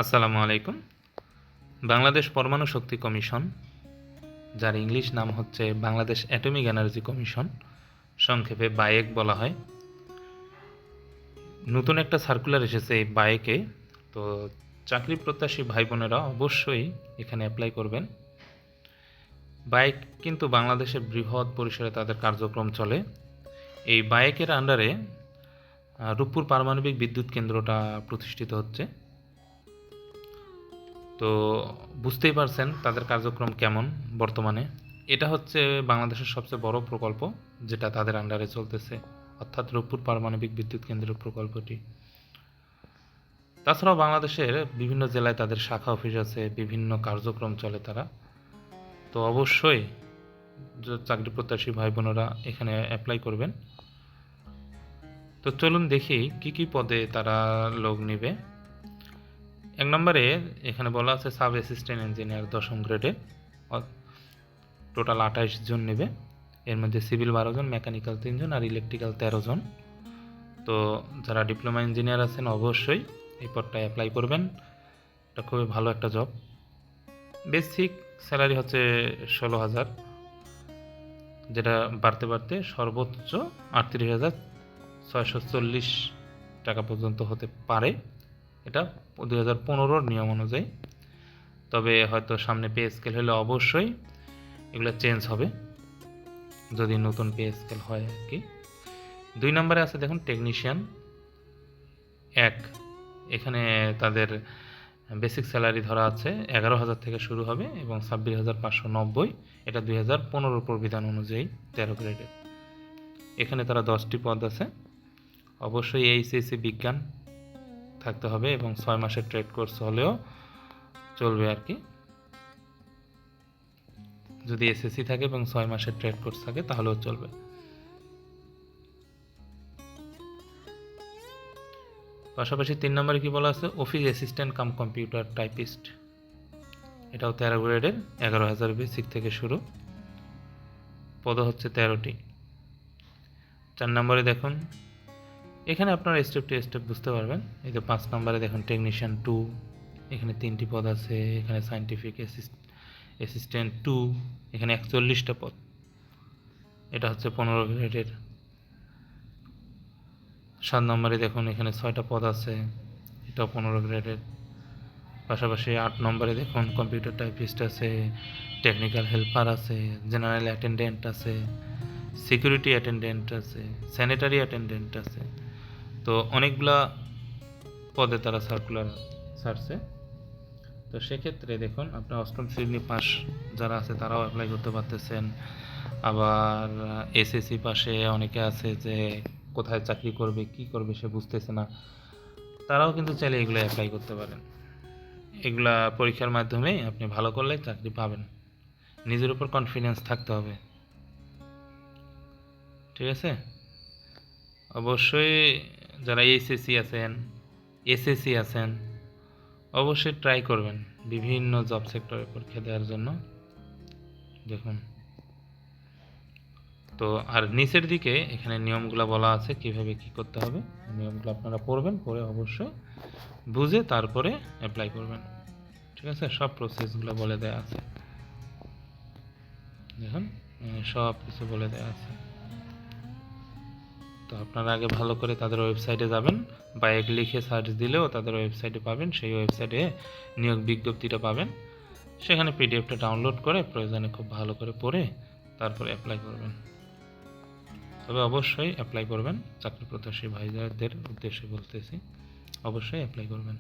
আসসালামু আলাইকুম। বাংলাদেশ পরমাণু শক্তি কমিশন, যার ইংলিশ নাম হচ্ছে বাংলাদেশ অ্যাটমিক এনার্জি কমিশন, সংক্ষেপে বায়েক বলা হয়। নতুন একটা সার্কুলার এসেছে এই বায়েকে। তো চাকরি প্রত্যাশী ভাই বোনেরা অবশ্যই এখানে অ্যাপ্লাই করবেন। বায়েক কিন্তু বাংলাদেশে বৃহৎ পরিসরে তাদের কার্যক্রম চলে। এই বায়েকের আন্ডারে রূপপুর পারমাণবিক বিদ্যুৎ কেন্দ্রটা প্রতিষ্ঠিত হচ্ছে। তো বুঝতেই পারছেন তাদের কার্যক্রম কেমন বর্তমানে। এটা হচ্ছে বাংলাদেশের সবচেয়ে বড় প্রকল্প যেটা তাদের আন্ডারে চলতেছে, অর্থাৎ রূপপুর পারমাণবিক বিদ্যুৎ কেন্দ্র প্রকল্পটি। তাছাড়াও বাংলাদেশের বিভিন্ন জেলায় তাদের শাখা অফিস আছে, বিভিন্ন কার্যক্রম চলে তারা। তো অবশ্যই চাকরি প্রত্যাশী ভাই বোনেরা এখানে অ্যাপ্লাই করবেন। তো চলুন দেখি কি কি পদে তারা লোক নেবে। 1 নম্বরে এখানে বলা আছে সাব অ্যাসিস্ট্যান্ট ইঞ্জিনিয়ার 10ম গ্রেডে, টোটাল 28 জন নেবে। এর মধ্যে সিভিল 12 জন, মেকানিক্যাল 3 জন আর ইলেকট্রিক্যাল 13 জন। তো যারা ডিপ্লোমা ইঞ্জিনিয়ার আছেন অবশ্যই এই পদটায় অ্যাপ্লাই করবেন। এটা খুবই ভালো একটা জব। বেসিক স্যালারি হচ্ছে 16,000, যেটা বাড়তে বাড়তে সর্বোচ্চ 38,640 টাকা পর্যন্ত হতে পারে। এটা 2015-র নিয়ম অনুযায়ী। তবে হয়তো সামনে পে স্কেল হলে অবশ্যই এগুলো চেঞ্জ হবে, যদি নতুন পে স্কেল হয় আর কি। 2 নম্বরে আছে দেখুন টেকনিশিয়ান 1। এখানে তাদের বেসিক স্যালারি ধরা আছে 11,000 থেকে শুরু হবে এবং 26,590। এটা 2015 প্রবিধান অনুযায়ী 13 গ্রেডের। এখানে তারা 10টি পদ আছে। অবশ্যই এইচএসসি বিজ্ঞান থাকতে হবে এবং 6 মাসের ট্রেড কোর্স হলেও চলবে আর কি। যদি এসএসসি থাকে এবং 6 মাসের ট্রেড কোর্স থাকে তাহলেও চলবে। পাশাপাশি 3 নম্বরে কি বলা আছে, office assistant cum computer typist. এটাও 13 গ্রেডের, 11,000 বেসিক থেকে শুরু, পদ হচ্ছে 13টি। 4 নম্বরে দেখুন, এখানে আপনারা স্টেপ টু স্টেপ বুঝতে পারবেন। এই যে 5 নম্বরে দেখুন টেকনিশিয়ান 2, এখানে 3টি পদ আছে। এখানে সায়েন্টিফিক অ্যাসিস্ট্যান্ট 2, এখানে 41টা পদ। এটা হচ্ছে 15 গ্রেডের। 7 নম্বরে দেখুন এখানে 6টা পদ আছে, এটাও 15 গ্রেডের। পাশাপাশি 8 নম্বরে দেখুন কম্পিউটার টাইপিস্ট আছে, টেকনিক্যাল হেল্পার আছে, জেনারেল অ্যাটেন্ডেন্ট আছে, সিকিউরিটি অ্যাটেন্ডেন্ট আছে, স্যানিটারি অ্যাটেন্ডেন্ট আছে। তো অনেকগুলা পদে তারা সার্কুলার ছাড়ছে। তো সেক্ষেত্রে দেখুন আপনার 8ম শ্রেণী পাস যারা আছে তারাও অ্যাপ্লাই করতে পারতেছেন। আবার এসএসসি পাশে অনেকে আছে যে কোথায় চাকরি করবে কি করবে সে বুঝতেছে না, তারাও কিন্তু চাইলে এগুলো অ্যাপ্লাই করতে পারেন। এগুলা পরীক্ষার মাধ্যমে আপনি ভালো করলে চাকরি পাবেন। নিজের উপর কনফিডেন্স থাকতে হবে, ঠিক আছে? অবশ্যই যারা এইচএসসি আছেন, এসএসসি আছেন, অবশ্যই ট্রাই করবেন বিভিন্ন জব সেক্টরে পরীক্ষা দেওয়ার জন্য। দেখুন তো আর নিচের দিকে এখানে নিয়মগুলো বলা আছে কিভাবে কি করতে হবে। নিয়মগুলো আপনারা পড়বেন, পড়ে অবশ্যই বুঝে তারপরে অ্যাপ্লাই করবেন, ঠিক আছে? সব প্রসেসগুলো বলে দেওয়া আছে, দেখুন সব কিছু বলে দেওয়া আছে। তো আপনারা আগে ভালো করে তাদের ওয়েবসাইটে যাবেন, বায়েক লিখে সার্চ দিলেও তাদের ওয়েবসাইটে পাবেন। সেই ওয়েবসাইটে নিয়োগ বিজ্ঞপ্তিটা পাবেন, সেখানে পিডিএফটা ডাউনলোড করে প্রয়োজনে খুব ভালো করে পড়ে তারপরে অ্যাপ্লাই করবেন। তবে অবশ্যই অ্যাপ্লাই করবেন, চাকরি প্রত্যাশী ভাইদের উদ্দেশ্যে বলতেছি, অবশ্যই অ্যাপ্লাই করবেন।